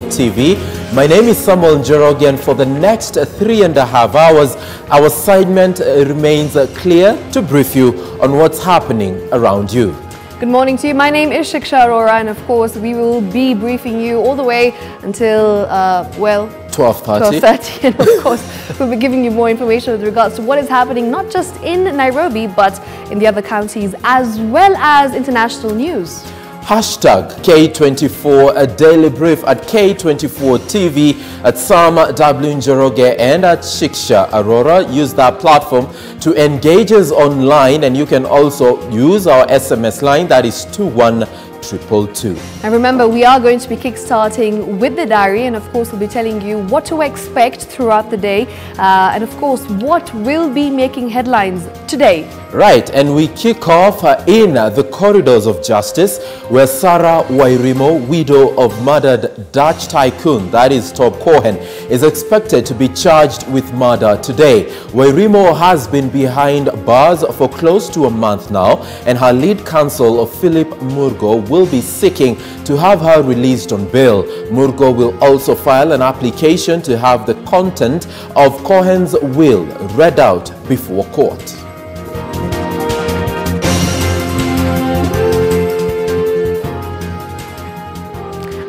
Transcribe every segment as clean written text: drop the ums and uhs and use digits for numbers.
TV. My name is Njoroge, and for the next 3.5 hours, our assignment remains clear to brief you on what's happening around you. Good morning to you. My name is Shiksha Arora, and of course we will be briefing you all the way until, 12:30. And of course we'll be giving you more information with regards to what is happening not just in Nairobi but in the other counties, as well as international news. Hashtag K24, a daily brief at K24 TV, at Njoroge and at Shiksha Arora. Use that platform to engage us online, and you can also use our SMS line, that is 21222. And remember, we are going to be kickstarting with the diary, and of course we'll be telling you what to expect throughout the day, and of course what will be making headlines today. Right, and we kick off in the corridors of justice, where Sarah Wairimo, widow of murdered Dutch tycoon, that is Top Cohen, is expected to be charged with murder today. Wairimo has been behind bars for close to a month now, and her lead counsel, Philip Murgo, will be seeking to have her released on bail. Murgo will also file an application to have the content of Cohen's will read out before court.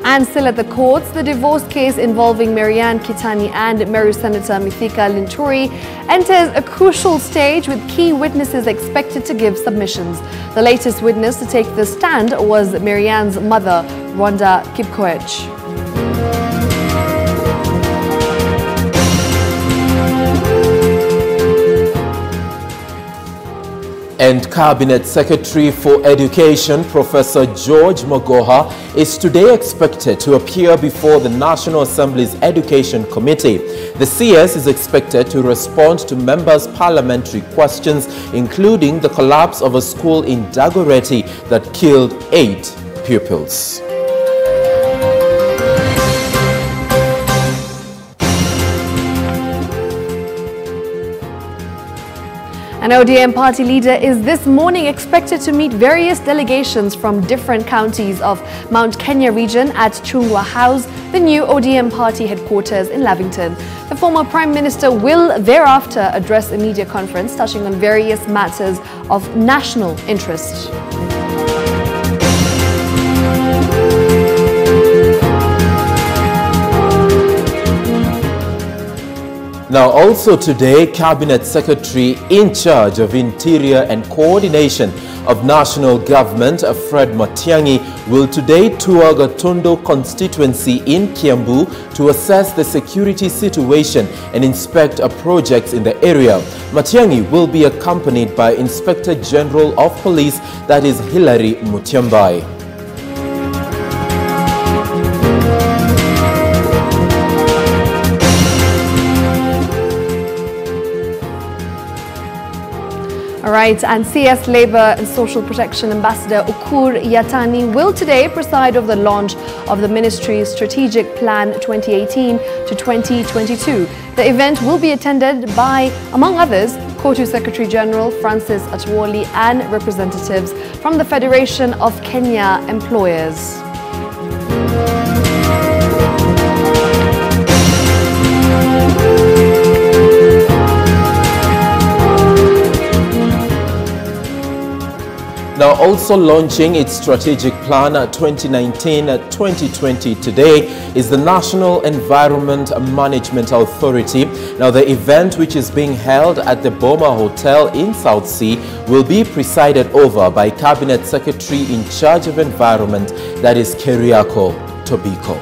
And still at the courts, the divorce case involving Marianne Kitani and Meru Senator Mithika Linturi enters a crucial stage, with key witnesses expected to give submissions. The latest witness to take the stand was Marianne's mother, Rhonda Kipkoech. And Cabinet Secretary for Education, Professor George Magoha, is today expected to appear before the National Assembly's Education Committee. The CS is expected to respond to members' parliamentary questions, including the collapse of a school in Dagoretti that killed 8 pupils. An ODM party leader is this morning expected to meet various delegations from different counties of Mount Kenya region at Chungwa House, the new ODM party headquarters in Lavington. The former Prime Minister will thereafter address a media conference touching on various matters of national interest. Now, also today, Cabinet Secretary in charge of Interior and Coordination of National Government, Fred Matiang'i, will today tour Gatondo constituency in Kiambu to assess the security situation and inspect projects in the area. Matiang'i will be accompanied by Inspector General of Police, that is Hilary Mutyambai. All right, and CS Labour and Social Protection Ambassador Ukur Yatani will today preside over the launch of the Ministry's Strategic Plan 2018 to 2022. The event will be attended by, among others, KOTU Secretary General Francis Atwoli and representatives from the Federation of Kenya Employers. Now, also launching its strategic plan 2019-2020 today is the National Environment Management Authority. Now, the event, which is being held at the Boma Hotel in South Sea, will be presided over by Cabinet Secretary in charge of Environment, that is Keriako Tobiko.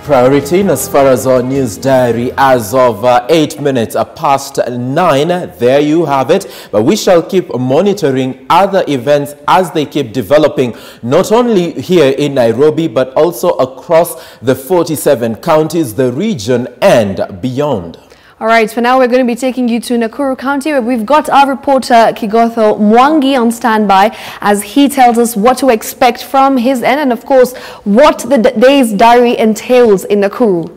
Priority as far as our news diary as of 8 minutes past 9. There you have it. But we shall keep monitoring other events as they keep developing, not only here in Nairobi, but also across the 47 counties, the region, and beyond. All right, for now we're going to be taking you to Nakuru County, where we've got our reporter Kigotho Mwangi on standby as he tells us what to expect from his end and, of course, what the day's diary entails in Nakuru.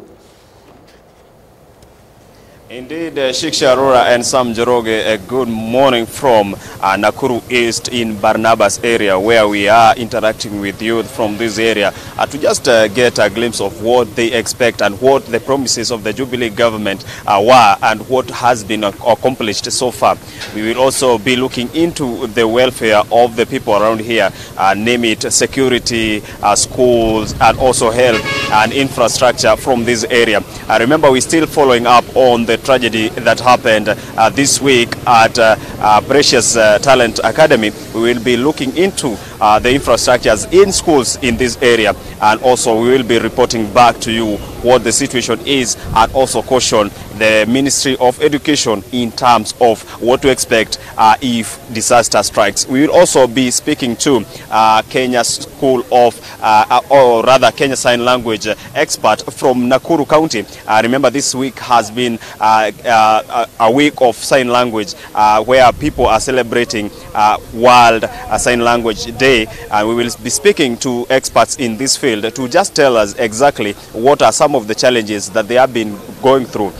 Indeed, Shiksha Arora and Sam Njoroge, a good morning from Nakuru East in Barnabas area, where we are interacting with youth from this area to just get a glimpse of what they expect and what the promises of the Jubilee government were and what has been accomplished so far. We will also be looking into the welfare of the people around here, name it security, schools, and also health and infrastructure from this area. Remember, we're still following up on the tragedy that happened this week at Precious Talent Academy. We will be looking into the infrastructures in schools in this area, and also we will be reporting back to you what the situation is and also caution the Ministry of Education in terms of what to expect if disaster strikes. We will also be speaking to Kenya School of, or rather Kenya Sign Language expert from Nakuru County. Remember, this week has been a week of sign language where people are celebrating World Sign Language Day, and we will be speaking to experts in this field to just tell us exactly what are some of the challenges that they have been going through.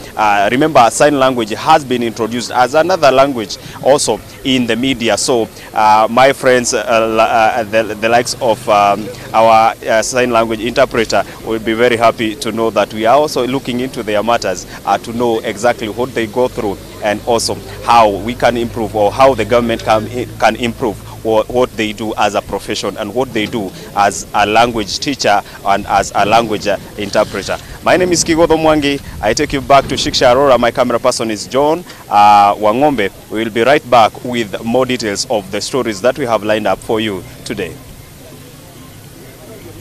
Remember, sign language has been introduced as another language also in the media. So my friends, the likes of our sign language interpreter, will be very happy to know that we are also looking into their matters to know exactly what they go through and also how we can improve, or how the government can improve what they do as a profession and what they do as a language teacher and as a language interpreter. My name is Kigodho Mwangi. I take you back to Shiksha Arora. My camera person is John Wangombe. We will be right back with more details of the stories that we have lined up for you today.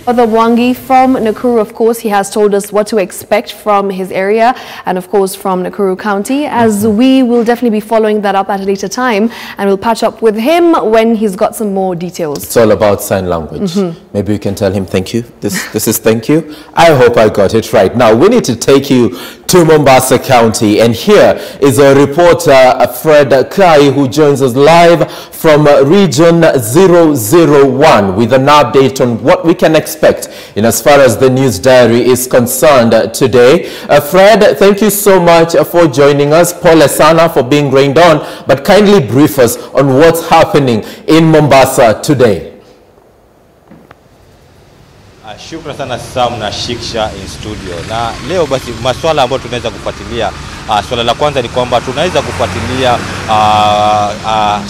Father Mwangi from Nakuru, of course, he has told us what to expect from his area and, of course, from Nakuru County, as we will definitely be following that up at a later time, and we'll patch up with him when he's got some more details. It's all about sign language. Maybe you can tell him thank you. This is thank you. I hope I got it right. Now, we need to take you to Mombasa County, and here is a reporter, Fred Kai, who joins us live from Region 001 with an update on what we can expect in as far as the news diary is concerned today. Fred, thank you so much for joining us. Pole sana for being rained on, but kindly brief us on what's happening in Mombasa today. Shukran sana Sam na Shiksha in studio. Na leo basi masuala ambayo tunaweza kufuatilia, swala la kwanza ni kwamba tunaweza kufuatilia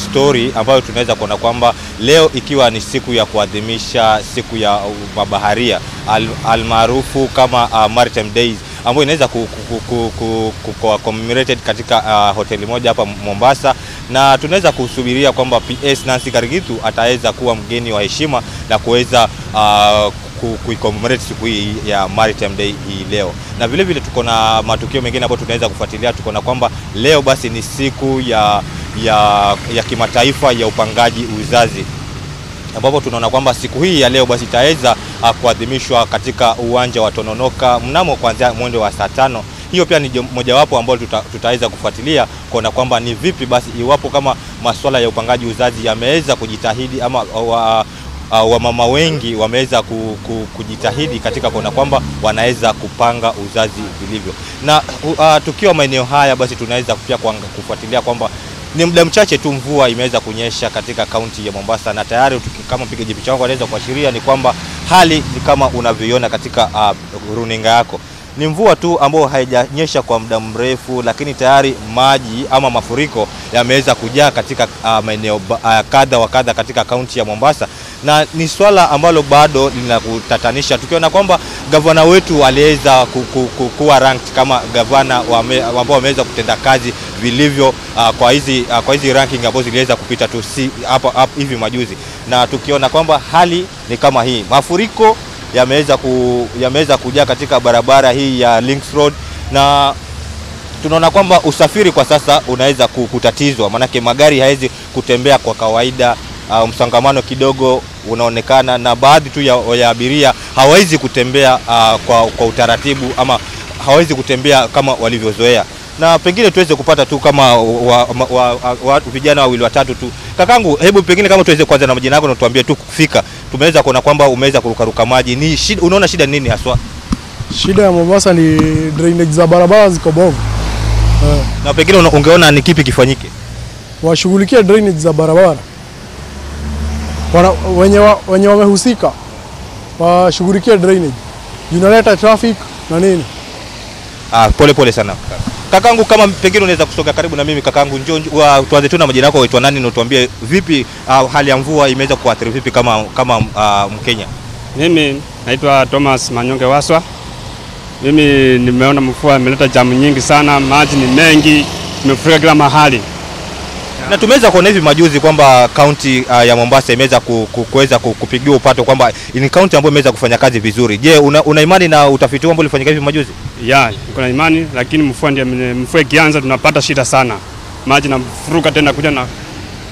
story ambayo tunaweza kuona kwamba leo ikiwa ni siku ya kuadhimisha siku ya mabaharia almaarufu kama Maritime Days, ambayo inaweza commemorated katika hoteli moja hapa Mombasa, na tunaweza kusubiria kwamba PS Nancy Karigitu ataweza kuwa mgeni wa heshima na kuweza kuicommemorate siku hii ya Maritime Day hii leo. Na vile vile tuko na matukio mengine ambayo tunaweza kufuatilia. Tuko na kwamba leo basi ni siku ya kimataifa ya upangaji uzazi, ambapo tunaona kwamba siku hii ya leo basi itaweza kuadhimishwa katika uwanja wa Tononoka mnamo kuanzia mwendo wa saa 5. Hiyo pia ni mojawapo ambao tutaweza kufuatilia kuona kwamba ni vipi basi iwapo kama masuala ya upangaji uzazi yameweza kujitahidi, ama wamama wengi wameweza kujitahidi katika kuona kwamba wanaweza kupanga uzazi vilivyo. Na tukiwa maeneo haya basi tunaweza pia kufuatilia kwamba ni muda mchache tu mvua imeweza kunyesha katika kaunti ya Mombasa, na tayari kama mpigaji picha wangu anaweza kuashiria ni kwamba hali ni kama unavyoiona katika runinga yako. Ni mvua tu ambao haijanyesha kwa muda mrefu, lakini tayari maji ama mafuriko yameweza kujaa katika maeneo kadha wa kadha katika kaunti ya Mombasa, na ni swala ambalo bado linakutatanisha, tukiona kwamba gavana wetu aliweza kuwa ranked kama gavana ambao wameweza kutenda kazi vilivyo kwa hizi ranking ambazo ziliweza kupita tu hapa hivi majuzi, na tukiona kwamba hali ni kama hii. Mafuriko yameweza kujaa katika barabara hii ya Links Road, na tunaona kwamba usafiri kwa sasa unaweza kutatizwa, manake magari haiwezi kutembea kwa kawaida. Msongamano kidogo unaonekana, na baadhi tu ya abiria hawawezi kutembea kwa utaratibu, ama hawawezi kutembea kama walivyozoea. Na pengine tuweze kupata tu kama vijana wawili watatu tu. Kakangu, hebu pengine kama tuweze kwanza na majina yako na tuambie tu kufika. Tumeweza kuona kwamba umeweza kurukaruka maji. Ni shida, unaona shida nini haswa? Shida ya Mombasa ni drainage za barabara ziko bovu. Na pengine ungeona ni kipi kifanyike? Washughulikie drainage za barabara. Wenye wamehusika washughulikie drainage. Inaleta traffic na nini? Pole sana. Kakangu, kama pengine unaweza kusoga karibu na mimi kakangu, njoo tuanze tu na majina yako, waitwa nani na utuambie vipi hali ya mvua imeweza kuathiri vipi kama Mkenya? Mimi naitwa Thomas Manyonge Waswa. Mimi nimeona mvua imeleta jamu nyingi sana, maji ni mengi, imefurika kila mahali. Na tumeweza kuona hivi majuzi kwamba kaunti ya Mombasa imeweza kuweza kupigiwa upato kwamba ni kaunti ambayo imeweza kufanya kazi vizuri. Je, una imani na utafiti ambao ulifanyika hivi majuzi? Niko na imani, lakini mvua ikianza tunapata shida sana. Maji na furuka tena kuja na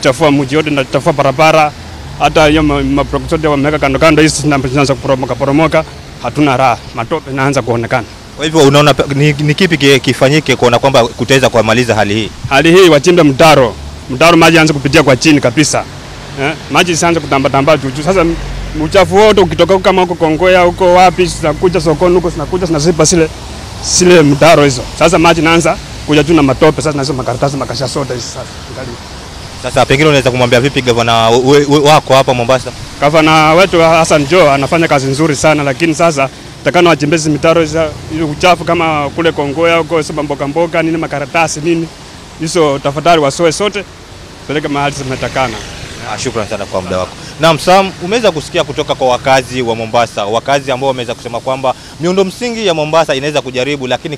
chafua mji yote na chafua barabara. Hata hiyo maprojection wameweka kando hizi zinaanza kuporomoka, hatuna raha. Matope inaanza kuonekana. Kwa hivyo unaona ni kipi kifanyike kuona kwamba kutaweza kumaliza hali hii? Hali hii wachimbe mtaro maji yaanze kupitia kwa chini kabisa. Maji sianze kutamba juu. Sasa uchafu wote ukitoka kama huko Kongoya huko wapi zinakuja sokoni huko zinakuja zinazipa sile mtaro hizo. Sasa maji naanza kuja tu na matope, sasa na hizo makaratasi makasha soda hizo sasa. Sasa pengine unaweza kumwambia vipi gavana wako hapa Mombasa? Gavana wetu Hassan Joho anafanya kazi nzuri sana, lakini sasa takana wachimbezi mitaro hizo uchafu kama kule Kongoya huko sababu mboga nini makaratasi nini. Hizo tafadhali wasoe sote peleka mahali zimetakana. Shukrani sana kwa muda wako. Naam, Sam, umeweza kusikia kutoka kwa wakazi wa Mombasa, wakazi ambao wameweza kusema kwamba miundo msingi ya Mombasa inaweza kujaribu, lakini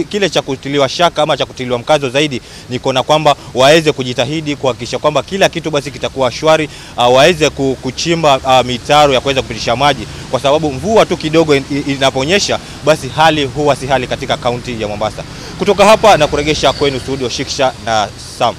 kile cha kutiliwa shaka ama cha kutiliwa mkazo zaidi ni kuona kwamba waweze kujitahidi kuhakikisha kwamba kila kitu basi kitakuwa shwari, waweze kuchimba mitaro ya kuweza kupitisha maji, kwa sababu mvua tu kidogo inaponyesha basi hali huwa si hali katika kaunti ya Mombasa. Kutoka hapa na kuregesha kwenu studio Shiksha na Sam.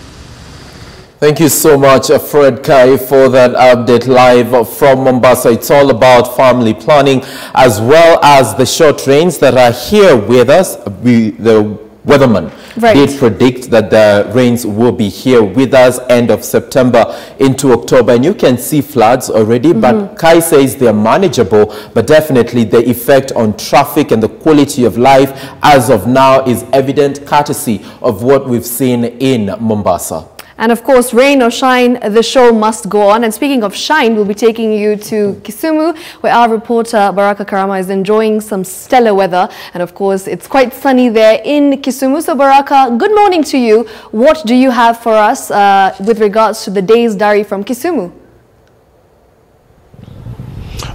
Thank you so much, Fred Kai, for that update live from Mombasa. It's all about family planning as well as the short rains that are here with us. The weatherman did predict that the rains will be here with us end of September into October, and you can see floods already, but Kai says they're manageable, but definitely the effect on traffic and the quality of life as of now is evident, courtesy of what we've seen in Mombasa. And of course, rain or shine, the show must go on. And speaking of shine, we'll be taking you to Kisumu, where our reporter Baraka Karama is enjoying some stellar weather. And of course, it's quite sunny there in Kisumu. So Baraka, good morning to you. What do you have for us with regards to the day's diary from Kisumu?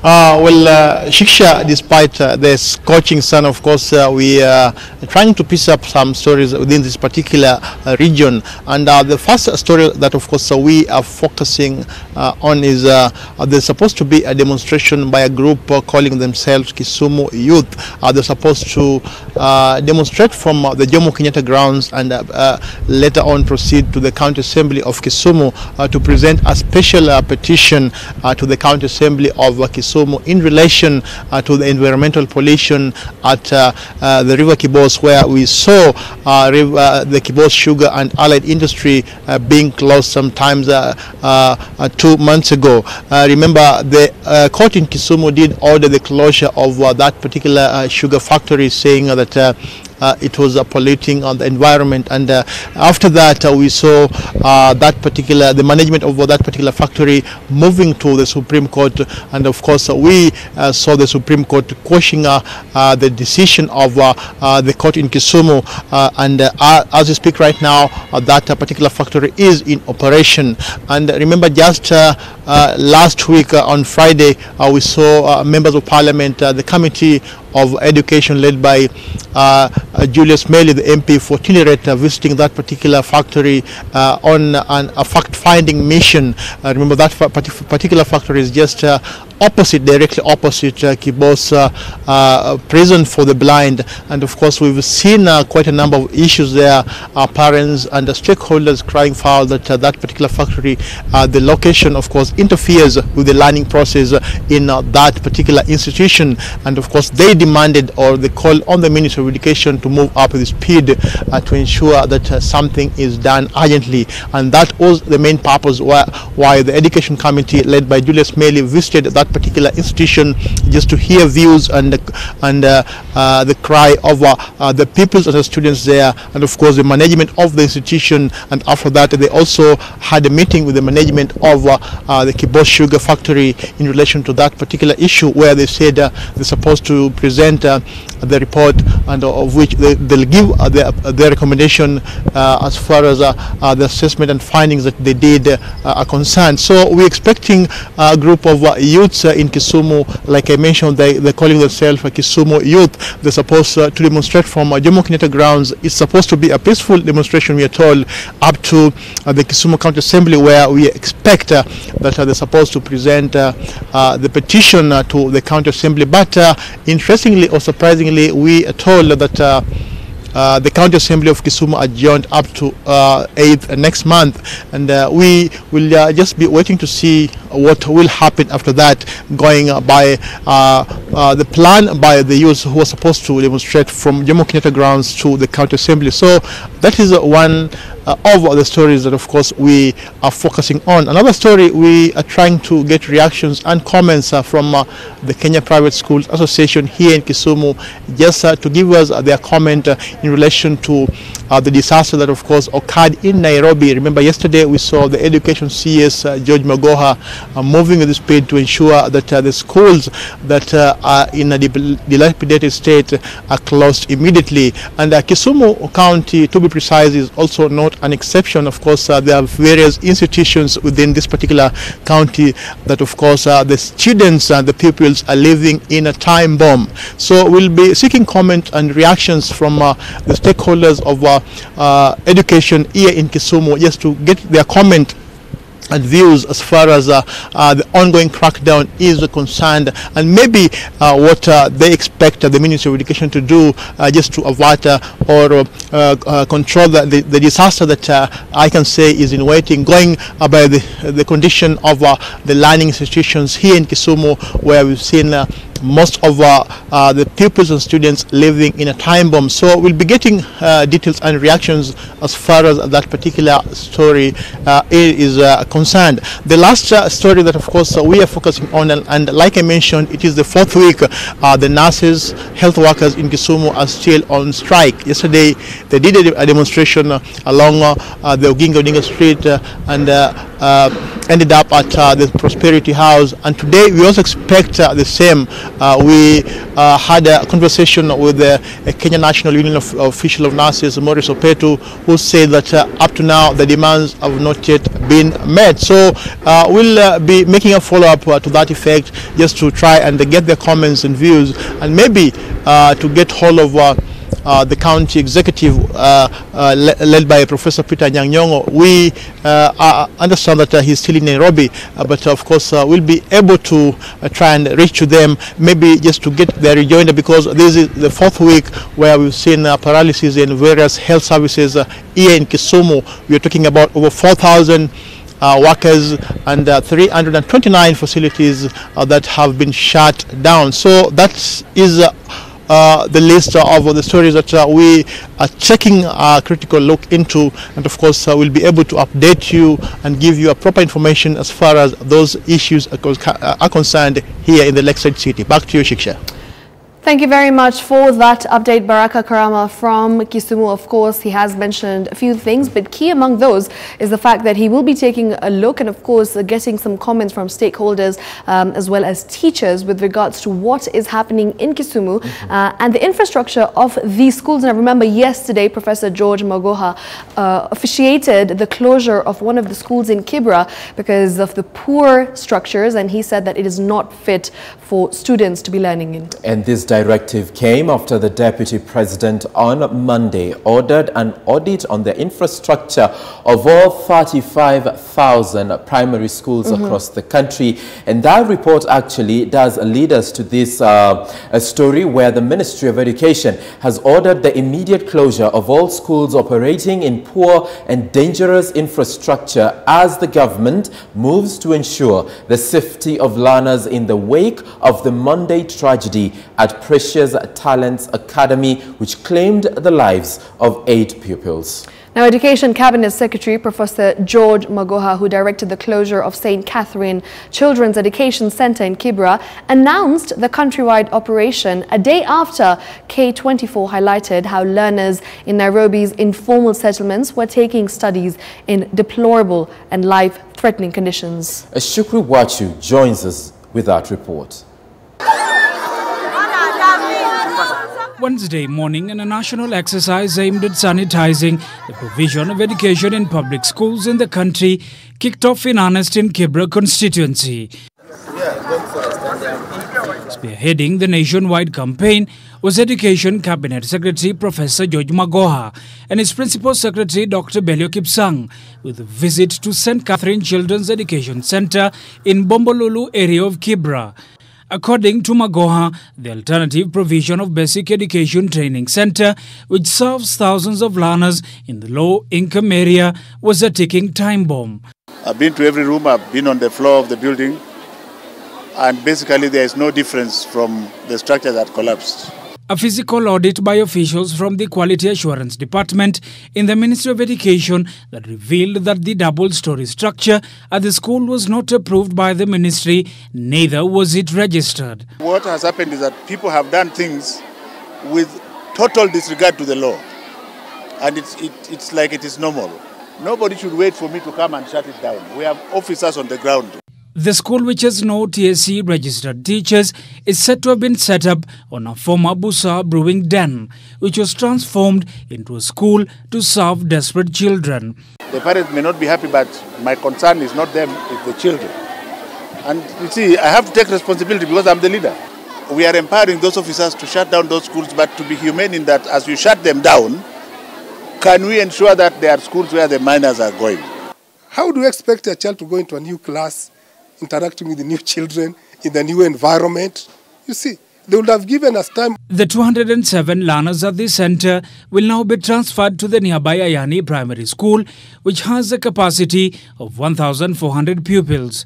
Shiksha, despite the scorching sun, of course, we are trying to piece up some stories within this particular region. And the first story that, of course, we are focusing on is there's supposed to be a demonstration by a group calling themselves KISUMU Youth. They're supposed to demonstrate from the Jomo Kenyatta grounds and later on proceed to the County Assembly of Kisumu to present a special petition to the County Assembly of Kisumu in relation to the environmental pollution at the River Kibos, where we saw the Kibos sugar and allied industry being closed sometimes 2 months ago. Remember, the court in Kisumu did order the closure of that particular sugar factory, saying that it was polluting on the environment, and after that we saw the management of that particular factory moving to the Supreme Court, and of course we saw the Supreme Court quashing the decision of the court in Kisumu, and as we speak right now, that particular factory is in operation. And remember, just last week on Friday, we saw members of parliament, the committee of education led by Julius Meli, the MP for Tilleret, visiting that particular factory on a fact-finding mission. Remember, that particular factory is just directly opposite Kibos prison for the blind, and of course we've seen quite a number of issues there. Parents and stakeholders crying foul that that particular factory, the location of course interferes with the learning process in that particular institution, and of course they demanded, or they called on the Ministry of Education to move up with speed to ensure that something is done urgently. And that was the main purpose why the Education Committee led by Julius Meli visited that that particular institution just to hear views and the cry of the pupils and the students there, and of course the management of the institution. And after that, they also had a meeting with the management of the Kibos Sugar Factory in relation to that particular issue, where they said they're supposed to present the report, and of which they'll give their recommendation as far as the assessment and findings that they did are concerned. So we're expecting a group of youths in Kisumu. Like I mentioned, they're calling themselves Kisumu youth. They're supposed to demonstrate from Jomo Kenyatta grounds. It's supposed to be a peaceful demonstration, we are told, up to the Kisumu County Assembly, where we expect that they're supposed to present the petition to the County Assembly. But interestingly or surprisingly, we are told that the County Assembly of Kisumu adjourned up to 8th next month, and we will just be waiting to see what will happen after that, going by the plan by the youths who are supposed to demonstrate from Jomo Kenyatta grounds to the County Assembly. So that is one of the stories that of course we are focusing on. Another story, we are trying to get reactions and comments from the Kenya Private Schools Association here in Kisumu, just to give us their comment in relation to the disaster that of course occurred in Nairobi. Remember, yesterday we saw the Education CS George Magoha moving with speed to ensure that the schools that are in a dilapidated state are closed immediately. And Kisumu County, to be precise, is also not an exception. Of course, there are various institutions within this particular county that of course the students and the pupils are living in a time bomb. So we'll be seeking comment and reactions from the stakeholders of education here in Kisumu, just to get their comment and views as far as the ongoing crackdown is concerned, and maybe what they expect the Ministry of Education to do just to avert or control the disaster that I can say is in waiting, going by the condition of the learning institutions here in Kisumu, where we've seen most of the pupils and students living in a time bomb. So we'll be getting details and reactions as far as that particular story is concerned. The last story that of course we are focusing on, and like I mentioned, it is the 4th week the nurses, health workers in Kisumu are still on strike. Yesterday they did a demonstration along the Oginga Odinga Street and ended up at the Prosperity House, and today we also expect the same. We had a conversation with the Kenya National Union of Official of Nurses, Maurice Opetu, who said that up to now the demands have not yet been met. So we'll be making a follow-up to that effect, just to try and get their comments and views, and maybe to get hold of the county executive led by Professor Peter Nyang'nyongo. We understand that he's still in Nairobi, but of course we'll be able to try and reach to them, maybe just to get their rejoinder, because this is the 4th week where we've seen paralysis in various health services here in Kisumu. We are talking about over 4,000 workers and 329 facilities that have been shut down. So that is the list of the stories that we are taking a critical look into, and of course we'll be able to update you and give you a proper information as far as those issues are concerned here in the Lakeside City. Back to you, Shiksha. Thank you very much for that update, Baraka Karama from Kisumu. Of course, he has mentioned a few things, but key among those is the fact that he will be taking a look and, of course, getting some comments from stakeholders as well as teachers with regards to what is happening in Kisumu and the infrastructure of these schools. And I remember yesterday, Professor George Magoha officiated the closure of one of the schools in Kibra because of the poor structures, and he said that it is not fit for students to be learning in. And this directive came after the Deputy President on Monday ordered an audit on the infrastructure of all 35,000 primary schools across the country. And that report actually does lead us to this story where the Ministry of Education has ordered the immediate closure of all schools operating in poor and dangerous infrastructure as the government moves to ensure the safety of learners in the wake of the Monday tragedy at Precious Talents Academy, which claimed the lives of 8 pupils. Now, Education Cabinet Secretary Professor George Magoha, who directed the closure of St. Catherine Children's Education Center in Kibra, announced the countrywide operation a day after K24 highlighted how learners in Nairobi's informal settlements were taking studies in deplorable and life-threatening conditions. Shukri Wachu joins us with that report. Wednesday morning, in a national exercise aimed at sanitizing the provision of education in public schools in the country kicked off in earnest in Kibra constituency. Spearheading the nationwide campaign was Education Cabinet Secretary Professor George Magoha and his Principal Secretary Dr. Belio Kipsang with a visit to St. Catherine Children's Education Center in Bombolulu area of Kibra. According to Magoha, the alternative provision of basic education training center, which serves thousands of learners in the low-income area, was a ticking time bomb. I've been to every room, I've been on the floor of the building, and basically there is no difference from the structure that collapsed. A physical audit by officials from the Quality Assurance Department in the Ministry of Education that revealed that the double-story structure at the school was not approved by the ministry, neither was it registered. What has happened is that people have done things with total disregard to the law, and it's like it is normal. Nobody should wait for me to come and shut it down. We have officers on the ground. The school, which has no TSC registered teachers, is said to have been set up on a former Busa brewing den, which was transformed into a school to serve desperate children. The parents may not be happy, but my concern is not them, it's the children. And you see, I have to take responsibility because I'm the leader. We are empowering those officers to shut down those schools, but to be humane in that as we shut them down, can we ensure that there are schools where the minors are going? How do you expect a child to go into a new class, interacting with the new children in the new environment? You see, they would have given us time. The 207 learners at the center will now be transferred to the nearby Ayani Primary School, which has a capacity of 1,400 pupils.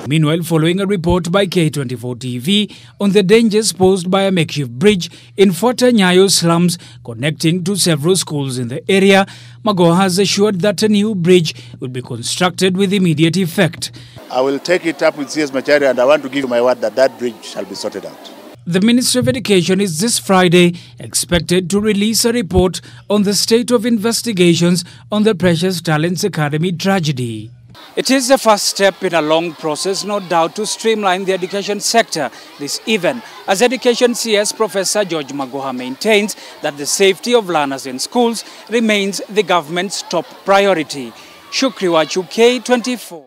Meanwhile, following a report by K24 TV on the dangers posed by a makeshift bridge in Fota Nyayo slums connecting to several schools in the area, Magoha has assured that a new bridge will be constructed with immediate effect. I will take it up with CS Macharia, and I want to give you my word that that bridge shall be sorted out. The Ministry of Education is this Friday expected to release a report on the state of investigations on the Precious Talents Academy tragedy. It is the first step in a long process, no doubt, to streamline the education sector. This even as Education CS Professor George Magoha maintains that the safety of learners in schools remains the government's top priority. Shukri Wachu, K24.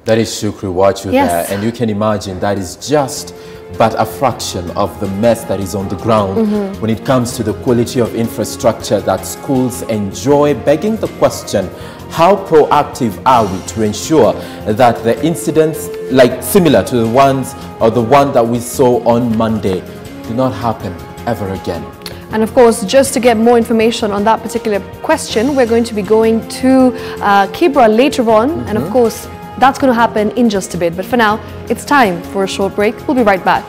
That is Shukri Wachu there, and you can imagine that is just but a fraction of the mess that is on the ground when it comes to the quality of infrastructure that schools enjoy, begging the question, how proactive are we to ensure that the incidents like similar to the ones or the one that we saw on Monday do not happen ever again? And of course, just to get more information on that particular question, we're going to be going to Kibra later on, and of course, that's going to happen in just a bit. But for now, it's time for a short break. We'll be right back.